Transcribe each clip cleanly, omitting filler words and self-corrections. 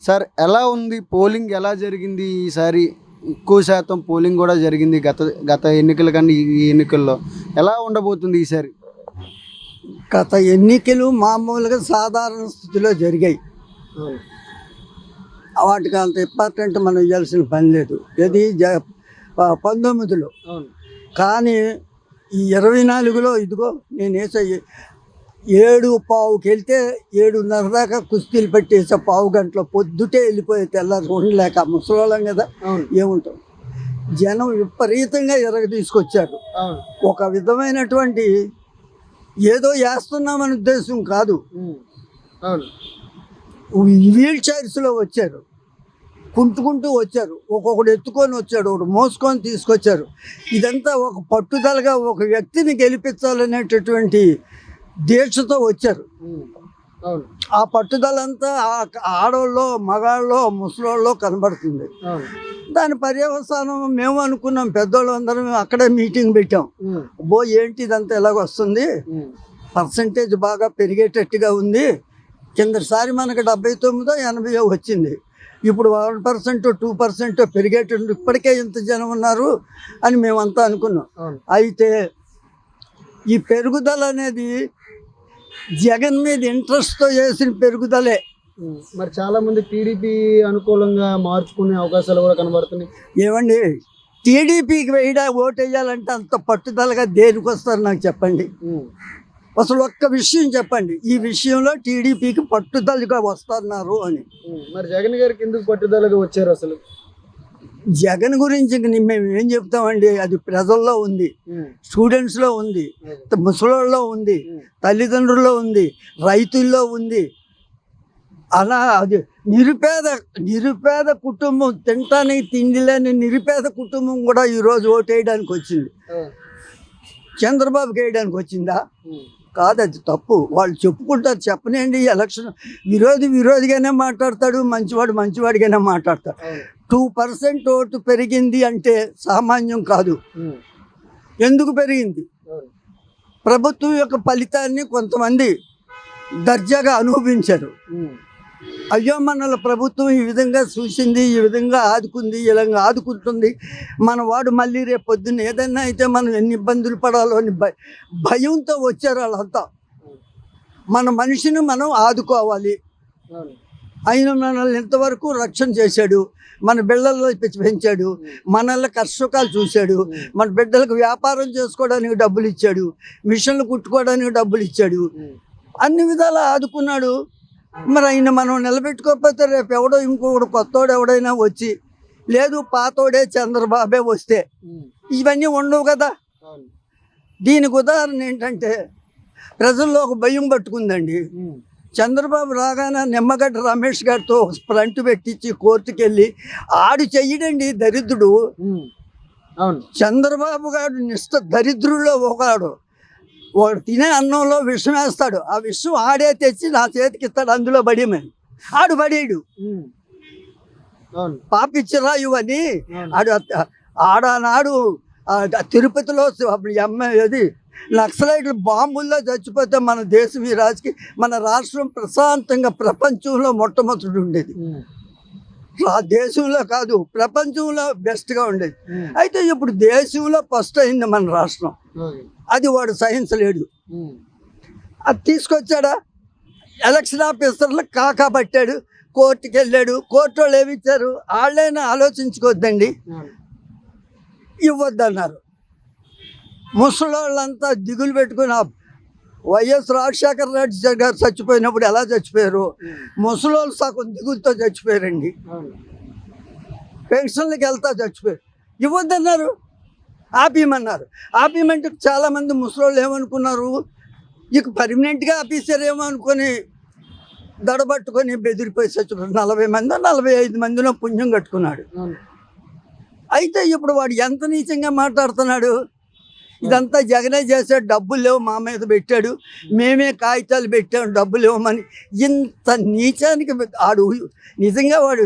Sir ఎలా ఉంది polling ఎలా జరిగింది ఈసారి? ఎక్కువ శాతం పోలింగ్ కూడా జరిగింది గత గత ఎన్నికల కన్నా ఈ ఎన్నికల్లో. ఎలా ఉండబోతుంది ఈసారి? గత ఎన్నికలు మామూలుగా సాధారణ స్థితిలో జరిగాయి. వాటికి అంత ఇంపార్టెంట్ మనం ఇవ్వాల్సిన పని లేదు. ఇది 19లో. కానీ ఈ 24లో ఇదిగో నేను వేసే 7:15కి వెళ్తే 7:30 దాకా కుస్తీలు పెట్టేసే పావు గంటలో పొద్దుటే వెళ్ళిపోయే తెల్లారి ఉండలేక ముసలోళ్ళం కదా, ఏముంటాం. జనం విపరీతంగా తీసుకొచ్చారు. ఒక విధమైనటువంటి ఏదో వేస్తున్నామని ఉద్దేశం కాదు. వీల్ చైర్స్లో వచ్చారు, కుంటుకుంటూ వచ్చారు, ఒక్కొక్కడు ఎత్తుకొని వచ్చాడు, ఒకడు మోసుకొని తీసుకొచ్చారు. ఇదంతా ఒక పట్టుదలగా ఒక వ్యక్తిని గెలిపించాలనేటటువంటి దీక్షతో వచ్చారు. ఆ పట్టుదలంతా ఆడవాళ్ళలో మగాళ్ళలో ముసలోళ్ళలో కనబడుతుంది. దాని పర్యవసానం మేము అనుకున్నాం, పెద్దోళ్ళు అందరం అక్కడే మీటింగ్ పెట్టాం. ఏంటి ఇదంతా ఎలాగొస్తుంది, పర్సంటేజ్ బాగా పెరిగేటట్టుగా ఉంది. కిందసారి మనకు 79-80 వచ్చింది, ఇప్పుడు 1% 2% పెరిగేటట్టు ఇప్పటికే ఇంత జనం ఉన్నారు అని మేమంతా అనుకున్నాం. అయితే ఈ పెరుగుదల అనేది జగన్ మీద ఇంట్రెస్ట్తో చేసిన పెరుగుదలే. మరి చాలా మంది టీడీపీ అనుకూలంగా మార్చుకునే అవకాశాలు కూడా కనబడుతున్నాయి. ఏమండి, టీడీపీకి ఓటు వేయాలంటే అంత పట్టుదలగా దేనికి వస్తారు నాకు చెప్పండి. అసలు ఒక్క విషయం చెప్పండి, ఈ విషయంలో టీడీపీకి పట్టుదలగా వస్తున్నారు అని. మరి జగన్ గారికి ఎందుకు పట్టుదలగా వచ్చారు? అసలు జగన్ గురించి మేము ఏం చెప్తామండి, అది ప్రజల్లో ఉంది, స్టూడెంట్స్లో ఉంది, ముసలోళ్ళలో ఉంది, తల్లిదండ్రుల్లో ఉంది, రైతుల్లో ఉంది. అలా అది నిరుపేద కుటుంబం, తినటానికి తిండి లేని నిరుపేద కుటుంబం కూడా ఈరోజు ఓటు వేయడానికి వచ్చింది. చంద్రబాబుకి వేయడానికి వచ్చిందా? కాదు, అది తప్పు. వాళ్ళు చెప్పుకుంటారు, చెప్పనండి. ఎలక్షన్ విరోధిగానే మాట్లాడతాడు, మంచివాడిగానే మాట్లాడతాడు. 2% ఓటు పెరిగింది అంటే సామాన్యం కాదు. ఎందుకు పెరిగింది? ప్రభుత్వం యొక్క ఫలితాన్ని కొంతమంది దర్జాగా అనుభవించారు. అయ్యో మనల ప్రభుత్వం ఈ విధంగా చూసింది, ఈ విధంగా ఆదుకుంది, ఇలా ఆదుకుంటుంది, మన వాడు మళ్ళీ రేపు పొద్దున్న ఏదైనా అయితే మనం ఎన్ని ఇబ్బందులు పడాలో అని భయంతో వచ్చారు వాళ్ళంతా. మన మనిషిని మనం ఆదుకోవాలి. ఆయన మనల్ని ఇంతవరకు రక్షణ చేశాడు, మన బిడ్డల్లో పెంచాడు, మనల్ని కష్టసుఖాలు చూశాడు, మన బిడ్డలకు వ్యాపారం చేసుకోవడానికి డబ్బులు ఇచ్చాడు, మిషన్లు కుట్టుకోవడానికి డబ్బులు ఇచ్చాడు, అన్ని విధాలా ఆదుకున్నాడు. మరి ఆయన మనం నిలబెట్టుకోకపోతే రేపు ఎవడో ఇంకొకడు కొత్తోడు ఎవడైనా వచ్చి, లేదు పాతోడే చంద్రబాబే వస్తే ఇవన్నీ ఉండవు కదా. దీనికి ఉదాహరణ ఏంటంటే, ప్రజల్లో ఒక భయం పట్టుకుందండి. చంద్రబాబు రాగానే నిమ్మగడ్డ రమేష్ గారితో ఫ్రంట్ పెట్టించి కోర్టుకు వెళ్ళి ఆడు చెయ్యడండి దరిద్రుడు. చంద్రబాబు గారు నిష్ట దరిద్రుల్లో ఒకడు. వాడు తినే అన్నంలో విషం వేస్తాడు, ఆ విషం ఆడే తెచ్చి నా చేతికి ఇస్తాడు, అందులో బడిమని ఆడు పడేడు. పాపిచ్చిరా ఇవన్నీ ఆడనాడు తిరుపతిలో అది నక్సలైట్లు బాంబుల్లో చచ్చిపోతే మన దేశం ఈ మన రాష్ట్రం ప్రశాంతంగా ప్రపంచంలో మొట్టమొదటి ఉండేది. దేశంలో కాదు, ప్రపంచంలో బెస్ట్గా ఉండేది. అయితే ఇప్పుడు దేశంలో ఫస్ట్ అయింది మన రాష్ట్రం. అది వాడు సహించలేడు. అది తీసుకొచ్చాడా, ఎలక్షన్ ఆఫీసర్లు కాకా పట్టాడు, కోర్టుకి వెళ్ళాడు. కోర్టు వాళ్ళు ఏమిచ్చారు, వాళ్ళైనా ఆలోచించుకోవద్దండి, ఇవ్వద్దన్నారు. ముసలోళ్ళంతా దిగులు పెట్టుకుని, వైఎస్ రాజశేఖర రెడ్డి గారు చచ్చిపోయినప్పుడు ఎలా చచ్చిపోయారు, ముసలోళ్ళు సగం దిగులతో చచ్చిపోయారండి. పెన్షన్లకు వెళ్తా చచ్చిపోయారు. ఇవ్వద్దన్నారు, ఆపేయమన్నారు. ఆపేయమంటే చాలామంది ముసలోళ్ళు ఏమనుకున్నారు, ఇక పర్మనెంట్గా ఆపేసారేమో అనుకొని దడబట్టుకొని బెదిరిపోయి చచ్చిపోయారు. 40 మంది 45 మందిలో పుణ్యం కట్టుకున్నాడు. అయితే ఇప్పుడు వాడు ఎంత నీచంగా మాట్లాడుతున్నాడు. ఇదంతా జగనే చేశాడు, డబ్బులు లేవు మా మీద పెట్టాడు, మేమే కాగితాలు పెట్టాము డబ్బులు ఇవ్వమని. ఇంత నీచానికి ఆడు నిజంగా వాడు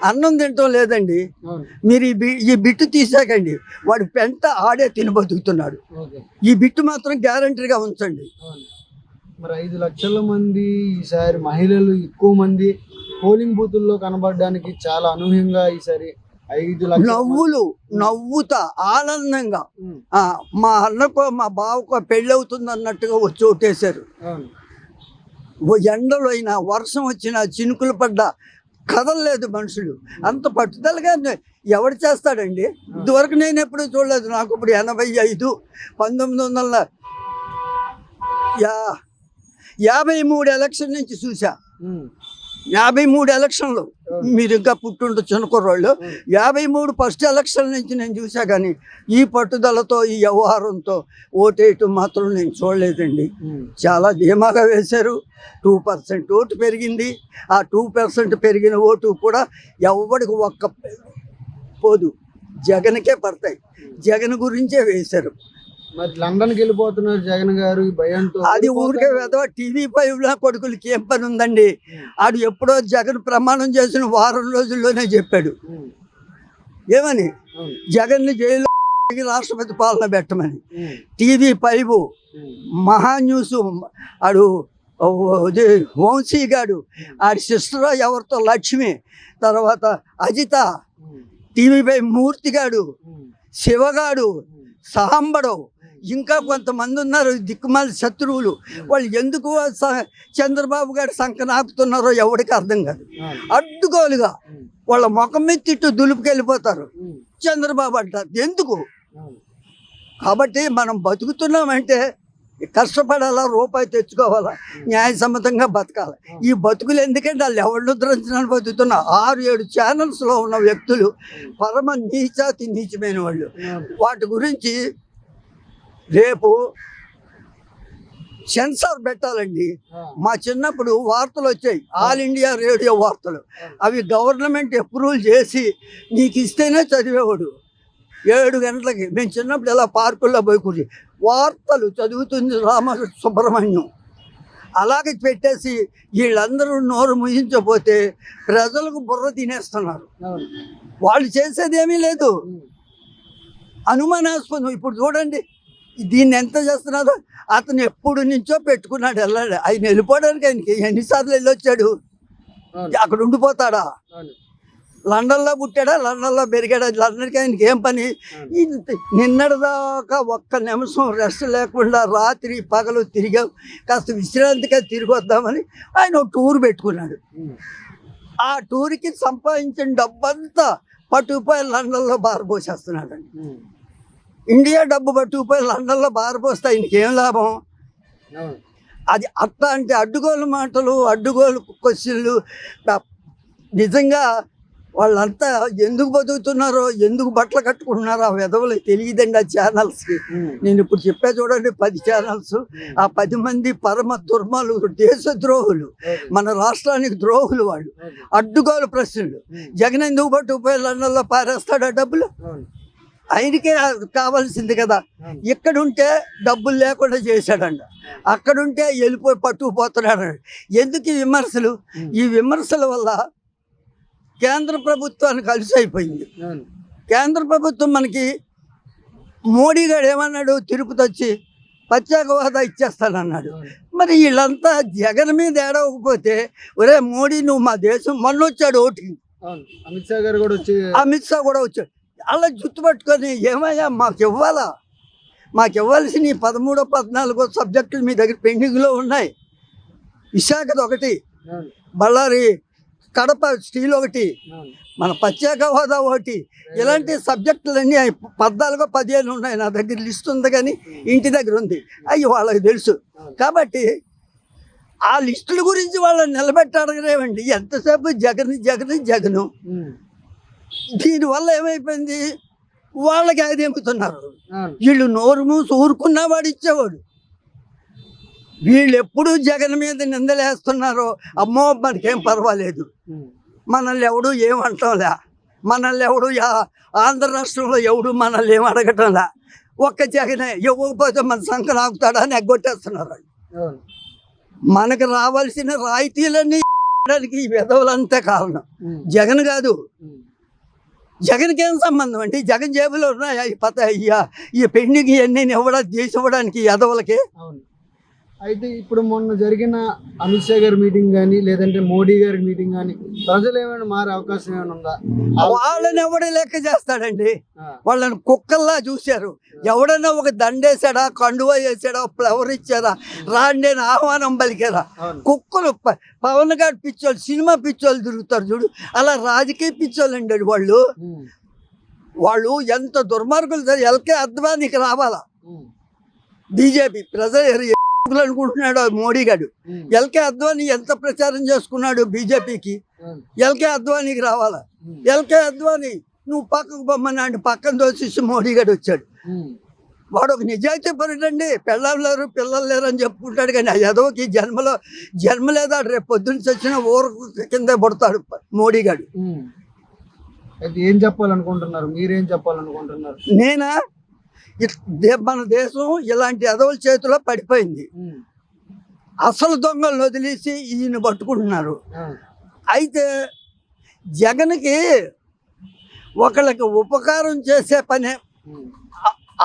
అన్నం తింటాం లేదండి. మీరు ఈ బిట్టు తీసాకండి, వాడు పెంట ఆడే తిని బతుకుతున్నాడు. ఈ బిట్టు మాత్రం గ్యారంటీగా ఉంచండి. మరి 5 లక్షల మంది ఈసారి మహిళలు ఎక్కువ మంది పోలింగ్ బూతుల్లో కనబడడానికి చాలా అనూహ్యంగా ఈసారి 5 లక్షల నవ్వుతా ఆనందంగా మా అన్నకో మా బావకో పెళ్ళి అవుతుంది అన్నట్టుగా వచ్చి ఓటేశారు. ఎండలు అయినా వర్షం వచ్చినా చినుకులు పడ్డా కదలలేదు మనుషులు. అంత పట్టుదలగా ఎవడు చేస్తాడండి? ఇదివరకు నేను ఎప్పుడు చూడలేదు. నాకు ఇప్పుడు 85 1953 ఎలక్షన్ నుంచి చూసా. 53 ఎలక్షన్లు మీరు ఇంకా పుట్టుండొచ్చు అనుకోరాళ్ళు. 53 ఫస్ట్ ఎలక్షన్ నుంచి నేను చూసా, కానీ ఈ పట్టుదలతో ఈ వ్యవహారంతో ఓటేయటం మాత్రం నేను చూడలేదండి. చాలా ధీమాగా వేశారు. 2% ఓటు పెరిగింది. ఆ 2% పెరిగిన ఓటు కూడా ఎవరికి ఒక్క పోదు, జగన్కే పడతాయి. జగన్ గురించే వేశారు. మరి లండన్కి వెళ్ళిపోతున్నారు జగన్ గారు ఈ భయంతో. అది ఊరికే వెదవ TV5 కొడుకులకి ఏం పని ఉందండి? ఆడు ఎప్పుడో జగన్ ప్రమాణం చేసిన వారం రోజుల్లోనే చెప్పాడు. ఏమని? జగన్ని జైల్లో రాష్ట్రపతి పాలన పెట్టమని. TV5 మహా న్యూస్ ఆడు వంశీ గాడు, ఆడి సిస్టర్ ఎవరితో లక్ష్మి, తర్వాత అజిత, TV5 మూర్తిగాడు, శివగాడు, సాంబడు, ఇంకా కొంతమంది ఉన్నారు దిక్కుమాలి శత్రువులు. వాళ్ళు ఎందుకు చంద్రబాబు గారి సంఖ్య నాకుతున్నారో ఎవరికి అర్థం కాదు. అడ్డుగోలుగా వాళ్ళ ముఖం మీద తిట్టు దులుపుకెళ్ళిపోతారు. చంద్రబాబు అంటారు ఎందుకు? కాబట్టి మనం బతుకుతున్నామంటే కష్టపడాలా, రూపాయి తెచ్చుకోవాలా, న్యాయసమ్మతంగా బతకాలి. ఈ బతుకులు ఎందుకంటే వాళ్ళు ఎవరిని ఉద్ధరించడానికి బతుకుతున్నా 6-7 ఛానల్స్లో ఉన్న వ్యక్తులు పరమ నీచాతి నీచమైన వాళ్ళు. వాటి గురించి రేపు సెన్సార్ పెట్టాలండి. మా చిన్నప్పుడు వార్తలు వచ్చాయి, ఆల్ ఇండియా రేడియో వార్తలు. అవి గవర్నమెంట్ అప్రూవల్ చేసి నీకు ఇస్తేనే చదివేవాడు. 7 గంటలకి మేము చిన్నప్పుడు ఇలా పార్కుల్లో పోయి కూర్చి వార్తలు చదువుతుంది సుబ్రహ్మణ్యం. అలాగే పెట్టేసి వీళ్ళందరూ నోరు ముగించకపోతే ప్రజలకు బుర్ర తినేస్తున్నారు. వాళ్ళు చేసేది ఏమీ లేదు, అనుమానాస్పదం. ఇప్పుడు చూడండి దీన్ని ఎంత చేస్తున్నారో. అతను ఎప్పుడు నుంచో పెట్టుకున్నాడు వెళ్ళాడు. ఆయన వెళ్ళిపోవడానికి ఆయనకి ఎన్నిసార్లు వెళ్ళొచ్చాడు? అక్కడ ఉండిపోతాడా? లండన్లో పుట్టాడా, లండన్లో పెరిగాడా? లండన్కి ఆయనకి ఏం పని? నిన్నటిదాకా ఒక్క నిమిషం రెస్ట్ లేకుండా రాత్రి పగలు తిరిగాం, కాస్త విశ్రాంతిగా తిరిగి వద్దామని ఆయన ఒక టూర్ పెట్టుకున్నాడు. ఆ టూర్కి సంపాదించిన డబ్బంతా పట్టుకుపోయి లండన్లో బారబోసేస్తున్నాడండి. ఇండియా డబ్బు పట్టుకుపోయి లండన్లో బారబోస్తే ఆయనకి ఏం లాభం? అది అట్లా అంటే అడ్డుగోలు మాటలు, అడ్డుగోలు క్వశ్చన్లు. నిజంగా వాళ్ళంతా ఎందుకు బతుకుతున్నారో, ఎందుకు బట్టలు కట్టుకుంటున్నారో ఆ విధవలు తెలియదండి. ఆ ఛానల్స్కి నేను ఇప్పుడు చెప్పా చూడండి, 10 ఛానల్స్. ఆ 10 మంది పరమ దుర్మార్గులు, దేశద్రోహులు, మన రాష్ట్రానికి ద్రోహులు. వాళ్ళు అడ్డుగోలు ప్రశ్నలు. జగన్ ఎందుకు పట్టుకుపోయి లండన్లో పారేస్తాడా డబ్బులు? ఆయనకే కావాల్సింది కదా. ఇక్కడుంటే డబ్బులు లేకుండా చేశాడంట, అక్కడుంటే వెళ్ళిపోయి పట్టుకుపోతున్నాడు. ఎందుకు ఈ విమర్శలు? ఈ విమర్శల వల్ల కేంద్ర ప్రభుత్వానికి కలిసి అయిపోయింది. కేంద్ర ప్రభుత్వం మనకి మోడీ గారు ఏమన్నాడు? తిరుపతి వచ్చి ప్రత్యేక హోదా ఇచ్చేస్తానన్నాడు. మరి వీళ్ళంతా జగన్ మీద ఏడవకపోతే, ఒరే మోడీ నువ్వు మా దేశం, మొన్న వచ్చాడు ఓటికి, అమిత్ షా కూడా వచ్చాడు. అలా జుట్టు పట్టుకొని ఏమయ్యా మాకు ఇవ్వాలా, మాకు ఇవ్వాల్సిన 13, 14 సబ్జెక్టులు మీ దగ్గర పెండింగ్లో ఉన్నాయి. విశాఖది ఒకటి, బళ్ళారి కడప స్టీల్ ఒకటి, మన ప్రత్యేక హోదా ఒకటి, ఇలాంటి సబ్జెక్టులన్నీ 14, 15 ఉన్నాయి. నా దగ్గర లిస్ట్ ఉంది, కానీ ఇంటి దగ్గర ఉంది. అవి వాళ్ళకి తెలుసు. కాబట్టి ఆ లిస్టుల గురించి వాళ్ళని నిలబెట్టడగలేవండి. ఎంతసేపు జగన్ జగన్ జగను. దీనివల్ల ఏమైపోయింది? వాళ్ళకి అది ఎంపుతున్నారు. వీళ్ళు నోరు మూసి ఊరుకున్నా వాడు ఇచ్చేవాడు. వీళ్ళు ఎప్పుడు జగన్ మీద నిందలేస్తున్నారో, అమ్మో మనకేం పర్వాలేదు, మనల్ని ఎవడు ఏమంటాంలే, మనల్ని ఎవడు ఆంధ్ర రాష్ట్రంలో ఎవడు మనల్ని ఏం అడగటంలే, ఒక్క జగనే ఇవ్వకపోతే మన సంఖ్య ఆగుతాడా అని ఎగ్గొట్టేస్తున్నారు. మనకు రావాల్సిన రాయితీలన్నీ ఈ విధవులంతే కారణం, జగన్ కాదు. జగన్కి ఏం సంబంధం అంటే? జగన్ జేబులో ఉన్నాయా ఈ పెండింగ్ ఇవన్నీ ఇవ్వడానికి, చేసి ఇవ్వడానికి ఎదవలకి? అయితే ఇప్పుడు మొన్న జరిగిన అమిత్ షా గారి మీటింగ్ కానీ లేదంటే మోడీ గారి మీటింగ్ కానీ ప్రజలు ఏమైనా మారే అవకాశం ఏమైనా ఉందా? వాళ్ళని ఎవడే లెక్క చేస్తాడండి. ఆ, వాళ్ళని కుక్కల్లా చూశారు. ఎవడన్నా ఒక దండేసాడా, కండువా వేసాడా, ఫ్లవర్ ఇచ్చారా, రాండేని ఆహ్వానం పలికారా? అవును. కుక్కలు పవన్ గారి పిచ్చోళ్ళు, సినిమా పిచ్చోళ్ళు తిరుగుతారు చూడు, అలా రాజకీయ పిచ్చోళ్ళు అండి వాళ్ళు. ఉమ్, వాళ్ళు ఎంత దుర్మార్గులు. ఎల్కే అద్వానికి రావాలా ఉమ్, బీజేపీ ప్రజలు అనుకుంటున్నాడు మోడీ గారు. ఉమ్, ఎల్కే అద్వానీ ఎంత ప్రచారం చేసుకున్నాడు బీజేపీకి. అవును. ఎల్కే అద్వానీకి రావాలా. ఉమ్, ఎల్కే అద్వానీ నువ్వు పక్కకు పొమ్మన్నాడు, పక్కన దోషిస్తే మోడీ గారు వచ్చాడు. ఉమ్, వాడు ఒక నిజాయితీ పరుడండి. పిల్లలు లేరు పిల్లలు లేరు అని చెప్పుకుంటాడు, కానీ ఆ ఎదవకి జన్మ లేదా, రేపు పొద్దున్న చచ్చిన ఊరు కింద పడతాడు మోడీ గారు. ఉమ్. అయితే ఏం చెప్పాలనుకుంటున్నారు, మీరేం చెప్పాలనుకుంటున్నారు? నేనా మన దేశం ఇలాంటి ఎదవల చేతిలో పడిపోయింది. ఉమ్, అసలు దొంగలను వదిలేసి ఈయన పట్టుకుంటున్నారు. అవును. అయితే జగన్కి ఒకళ్ళకి ఉపకారం చేసే పనే ఉమ్,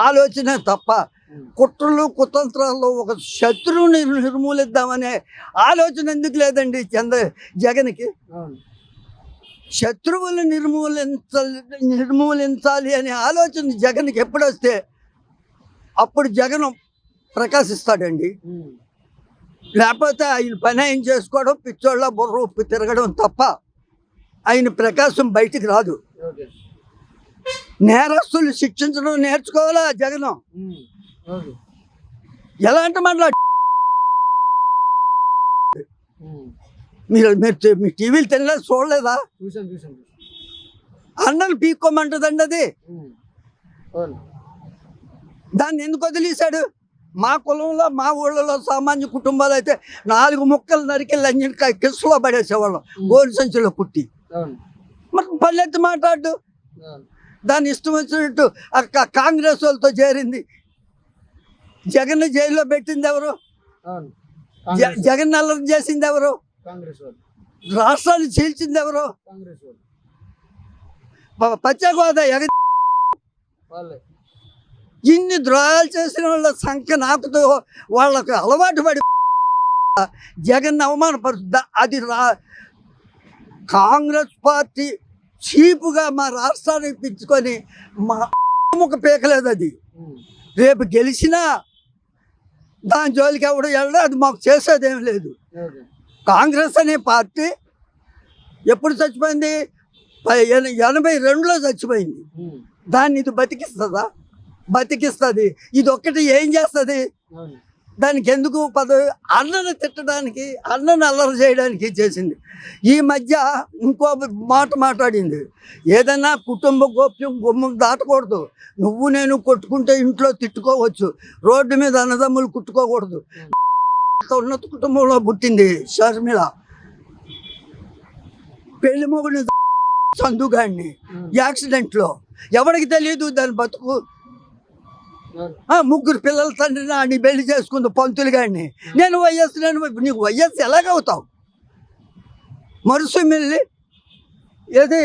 ఆలోచనే తప్ప ఉమ్, కుట్రలు కుతంత్రాల్లో ఒక శత్రువుని నిర్మూలిద్దామనే ఆలోచన ఎందుకు లేదండి జగన్కి. అవును. శత్రువులు నిర్మూలించాలి అనే ఆలోచన జగన్కి ఎప్పుడొస్తే అప్పుడు జగన్ ప్రకాశిస్తాడండి. ఉమ్, లేకపోతే ఆయన పని ఆయన చేసుకోవడం, పిచ్చోళ్ళ బుర్ర ఉప్పు తిరగడం తప్ప ఆయన ప్రకాశం బయటికి రాదు. ఓకే. నేరస్తులు శిక్షించడం నేర్చుకోవాలా జగన్. ఉమ్, ఓకే. ఎలాంటి మాట్లాడు ఉమ్, మీరు మీ టీవీలు తినలేదు, చూడలేదా? చూసాను చూసాను. అన్నను పీక్కోమంటుందండి అది. ఉమ్, అవును. దాన్ని ఎందుకు వదిలేశాడు? మా కులంలో మా ఊళ్ళలో సామాన్య కుటుంబాలు అయితే 4 ముక్కలు నరికి లంజనకాయ కిస్సులో పడేసేవాళ్ళం, గోరు సంచులో కుట్టి. అవును. మరి పల్లెత్తి మాట్లాడు. అవును. దాన్ని ఇష్టం వచ్చినట్టు కాంగ్రెస్ వాళ్ళతో చేరింది. జగన్ జైల్లో పెట్టింది ఎవరు? అవును. జగన్ అల్లరి చేసింది ఎవరు? కాంగ్రెస్ వాళ్ళు. రాష్ట్రాన్ని చీల్చింది ఎవరు? కాంగ్రెస్ వాళ్ళు. పశ్చిమ గోదావరి వాళ్ళే. ఇన్ని ద్రోహాలు చేసిన వాళ్ళ సంఖ్య నాకుతో వాళ్ళకు అలవాటు పడి జగన్ అవమానపరుస్తుందా? అది కాంగ్రెస్ పార్టీ చీపుగా మా రాష్ట్రాన్ని ఇప్పించుకొని మా ముఖ పీకలేదు. అది ఉమ్, రేపు గెలిచినా దాని జోలికి ఎవడు వెళ్ళడం, అది మాకు చేసేదేం లేదు. ఓకే. కాంగ్రెస్ అనే పార్టీ ఎప్పుడు చచ్చిపోయింది? 82లో చచ్చిపోయింది. ఉమ్, దాన్ని ఇది బతికిస్తుందా? బతికిస్తుంది. ఇది ఒక్కటి ఏం చేస్తుంది? అవును. దానికి ఎందుకు పదవి? అన్నను తిట్టడానికి, అన్నను అల్లరి చేయడానికి చేసింది. ఈ మధ్య ఇంకో మాట మాట్లాడింది, ఏదైనా కుటుంబ గోప్యం గుమ్మం దాటకూడదు. నువ్వు నేను కొట్టుకుంటే ఇంట్లో తిట్టుకోవచ్చు, రోడ్డు మీద అన్నదమ్ములు కుట్టుకోకూడదు. ఉన్నత కుటుంబంలో పుట్టింది షర్మిల. పెళ్లి మొగుడిని చందుగాడిని యాక్సిడెంట్లో, ఎవరికి తెలియదు దాని బతుకు. అవును. 3 పిల్లల తండ్రిని అని పెళ్లి చేసుకుంది పంతులు గాడిని. నేను వైఎస్, నీకు వైఎస్ ఎలాగవుతావు? మరుసమిల్లి ఏది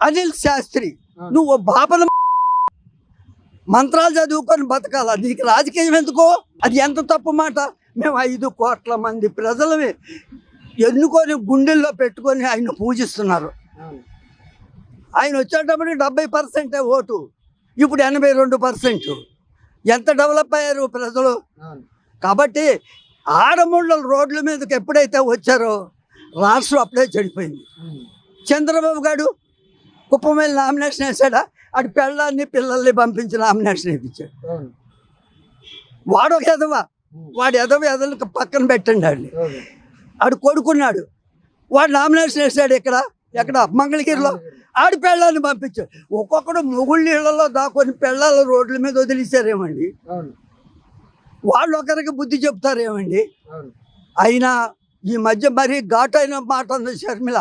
అనిల్ శాస్త్రి, నువ్వు బాపన మంత్రాలు చదువుకొని బతకాల, నీకు రాజకీయం ఎందుకో? అది ఎంత తప్పు మాట. మేము 5 కోట్ల మంది ప్రజలమే ఎన్నుకొని గుండెల్లో పెట్టుకొని ఆయన పూజిస్తున్నారు. అవును. ఆయన వచ్చేటప్పటికి 70% ఓటు, ఇప్పుడు 82%. ఎంత డెవలప్ అయ్యారు ప్రజలు. అవును. కాబట్టి ఆడముళ్ళ రోడ్ల మీదకి ఎప్పుడైతే వచ్చారో రాష్ట్రం అప్పుడే చెడిపోయింది. ఉమ్, చంద్రబాబు గారు కుప్పం వెళ్ళి నామినేషన్ వేసాడా? అటు పెళ్ళాన్ని పిల్లల్ని పంపించి నామినేషన్ వేయించాడు. అవును. వాడు ఒక ఎదవ. వాడు ఎదవలకు పక్కన పెట్టండి. వాడిని ఓకే. ఆడు కొడుకున్నాడు, వాడు నామినేషన్ వేసాడు. ఎక్కడ మంగళగిరిలో. ఆడి పెళ్ళాన్ని పంపించాడు. ఒక్కొక్కడు మొగుళ్ళ ఇళ్లలో దాకొని పెళ్ళాల రోడ్ల మీద వదిలేశారేమండి. అవును. వాళ్ళు ఒకరికి బుద్ధి చెప్తారేమండి. అవును. అయినా ఈ మధ్య మరీ ఘాటైన మాట ఉంది షర్మిల.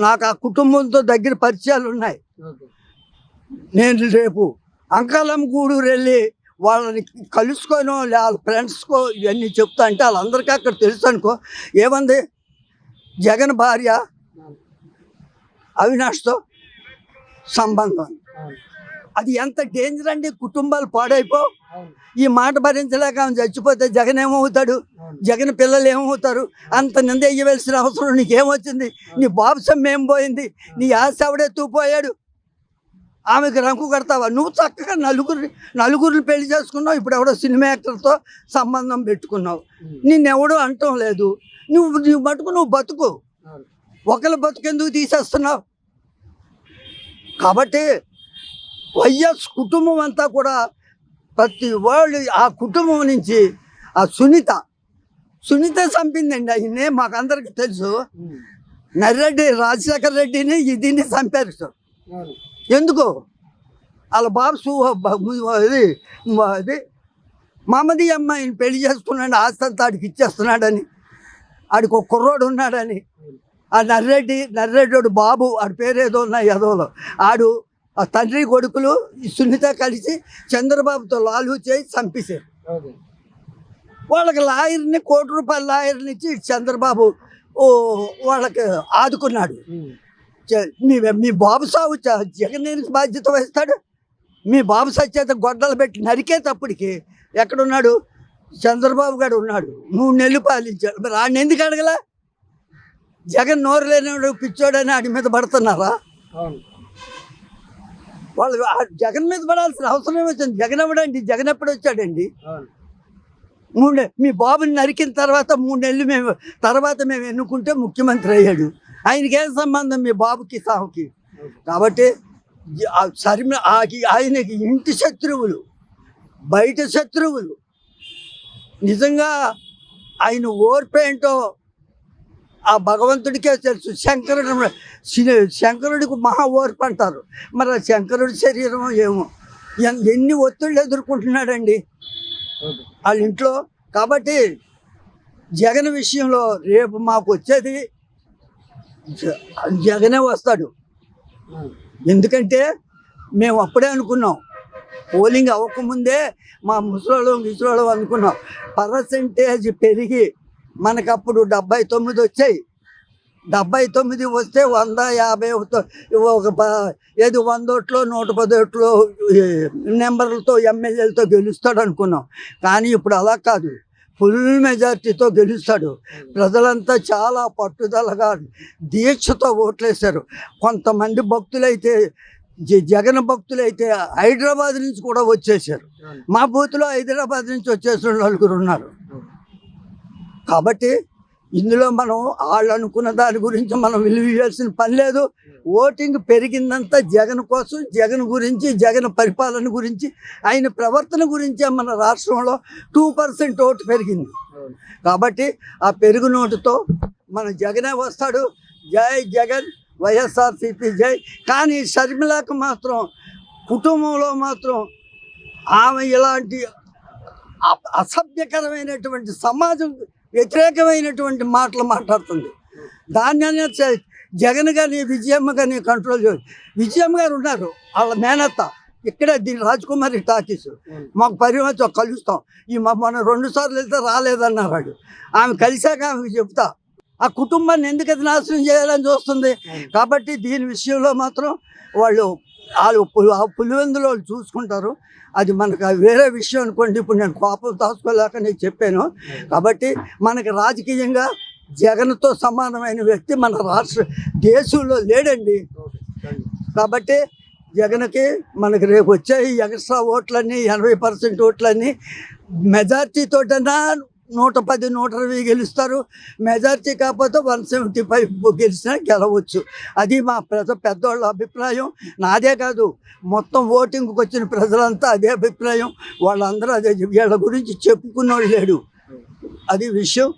నాకు ఆ కుటుంబంతో దగ్గర పరిచయాలు ఉన్నాయి. ఓకే. నేను రేపు అంకాలం గూడూరు వెళ్ళి వాళ్ళని కలుసుకొని వాళ్ళ ఫ్రెండ్స్కో ఇవన్నీ చెప్తా అంటే వాళ్ళందరికీ అక్కడ తెలుసు అనుకో. ఏమంది? జగన్ భార్య అవును. అవినాష్తో సంబంధం. అవును. అది ఎంత డేంజర్ అండి, కుటుంబాలు పాడైపో. ఈ మాట భరించలేక ఆమె చచ్చిపోతే జగన్ ఏమవుతాడు, జగన్ పిల్లలు ఏమవుతారు? అంత నింద వేయవలసిన అవసరం నీకేమొచ్చింది? నీ బాబు సొమ్ము ఏం పోయింది? నీ ఆశ ఎవడే తూపోయాడు? ఆమెకు రంకు కడతావా? నువ్వు చక్కగా నలుగురిని పెళ్లి చేసుకున్నావు, ఇప్పుడు ఎవడో సినిమా యాక్టర్తో సంబంధం పెట్టుకున్నావు. నిన్నెవడో అంటం లేదు. నువ్వు మటుకు నువ్వు బతుకు. ఒకరి బతుకెందుకు తీసేస్తున్నావు? కాబట్టి వైఎస్ కుటుంబం అంతా కూడా ప్రతి వాళ్ళు ఆ కుటుంబం నుంచి ఆ సునీత చంపిందండి ఆయన్ని, మాకందరికి తెలుసు. నర్రెడ్డి రాజశేఖర రెడ్డిని దీన్ని చంపారు సార్. ఎందుకు? వాళ్ళ బాబు ఇది మహమ్మదీ అమ్మాయిని పెళ్లి చేసుకున్నాడు, ఆస్తి అంతా ఆడికి ఇచ్చేస్తున్నాడని, ఆడికి ఒక కుర్రోడు ఉన్నాడని. ఆ నర్రెడ్డి బాబు ఆడి పేరేదో ఉన్నాయి యదవలో, ఆడు ఆ తండ్రి కొడుకులు సునీత కలిసి చంద్రబాబుతో లాలు చేసి చంపేశారు. వాళ్ళకి లాయర్ని ₹1 కోటి లాయర్ని ఇచ్చి చంద్రబాబు వాళ్ళకి ఆదుకున్నాడు. మీ బాబు సాగు జగన్ బాధ్యత వహిస్తాడు? మీ బాబు సత్యేత గొడ్డలు పెట్టి నరికేటప్పటికి ఎక్కడున్నాడు? చంద్రబాబు గారు ఉన్నాడు. 3 నెలలు పాలించాడు. మరి ఆడిని ఎందుకు అడగలా? జగన్ నోరు లేనివాడు పిచ్చోడని ఆడి మీద పడుతున్నారా? వాళ్ళు జగన్ మీద పడాల్సిన అవసరం ఏమొచ్చింది? జగన్ ఎవడండి? జగన్ ఎప్పుడు వచ్చాడండి? మీ బాబుని నరికిన తర్వాత 3 నెలలు తర్వాత మేము ఎన్నుకుంటే ముఖ్యమంత్రి అయ్యాడు. ఆయనకేం సంబంధం మీ బాబుకి సాగుకి? కాబట్టి ఆయనకి ఇంటి శత్రువులు, బయట శత్రువులు. నిజంగా ఆయన ఓర్పేంటో ఆ భగవంతుడికే తెలుసు. శంకరుడికి మహా ఓర్పు అంటారు. మరి ఆ శంకరుడి శరీరం ఏమో ఎన్ని ఒత్తిళ్ళు ఎదుర్కొంటున్నాడండి వాళ్ళ ఇంట్లో. కాబట్టి జగన్ విషయంలో రేపు మాకు వచ్చేది జగనే వస్తాడు. ఎందుకంటే మేము అప్పుడే అనుకున్నాం, పోలింగ్ అవ్వకముందే మా ముసలోళ్ళు అనుకున్నాం. పర్సెంటేజ్ పెరిగి మనకప్పుడు 79 వచ్చాయి. 79 వస్తే 150 ఏది 100 ఓట్లో 110 ఓట్లో నెంబర్లతో ఎమ్మెల్యేలతో గెలుస్తాడు అనుకున్నాం. కానీ ఇప్పుడు అలా కాదు, ఫుల్ మెజార్టీతో గెలుస్తాడు. ప్రజలంతా చాలా పట్టుదలగా దీక్షతో ఓట్లేశారు. కొంతమంది భక్తులైతే జగన్ భక్తులైతే హైదరాబాద్ నుంచి కూడా వచ్చేసారు. మా బూత్లో హైదరాబాద్ నుంచి వచ్చేసిన 4 ఉన్నారు. కాబట్టి ఇందులో మనం వాళ్ళు అనుకున్న దాని గురించి మనం విలువేయాల్సిన పని లేదు. ఓటింగ్ పెరిగిందంతా జగన్ కోసం, జగన్ గురించి, జగన్ పరిపాలన గురించి, ఆయన ప్రవర్తన గురించే మన రాష్ట్రంలో 2% ఓటు పెరిగింది. కాబట్టి ఆ పెరుగు నోటుతో మన జగనే వస్తాడు. జై జగన్, వైఎస్ఆర్సీపీ జై. కానీ షర్మిలకు మాత్రం కుటుంబంలో మాత్రం ఆమె ఇలాంటి అసభ్యకరమైనటువంటి సమాజం వ్యతిరేకమైనటువంటి మాటలు మాట్లాడుతుంది. దాన్ని జగన్ గారిని, విజయమ్మ గారిని కంట్రోల్ చేయాలి. విజయమ్మ గారు ఉన్నారు, వాళ్ళ మేనత్త ఇక్కడే దీని రాజకుమారి టాకీస్. మాకు పరిమితి కలుస్తాం. మొన్న 2 సార్లు వెళ్తే రాలేదన్నారు. ఆమె కలిశాక ఆమెకు చెప్తా. ఆ కుటుంబాన్ని ఎందుకు అది నాశనం చేయాలని చూస్తుంది. కాబట్టి దీని విషయంలో మాత్రం వాళ్ళు పులివెందులో చూసుకుంటారు. అది మనకు వేరే విషయం అనుకోండి. ఇప్పుడు నేను కోపం దాచుకోలేక నేను చెప్పాను. కాబట్టి మనకి రాజకీయంగా జగన్తో సమానమైన వ్యక్తి మన రాష్ట్ర దేశంలో లేడండి. కాబట్టి జగన్కి మనకి రేపు వచ్చే ఎక్స్ట్రా ఓట్లన్నీ 80% ఓట్లన్నీ మెజార్టీతోటైనా 110, 120 గెలుస్తారు. మెజార్టీ కాకపోతే 175 గెలిచినా గెలవచ్చు. అది మా పెద్దోళ్ళ అభిప్రాయం. నాదే కాదు, మొత్తం ఓటింగ్కి వచ్చిన ప్రజలంతా అదే అభిప్రాయం. వాళ్ళందరూ అదే, వీళ్ళ గురించి చెప్పుకున్నోళ్ళు లేడు. అది విషయం.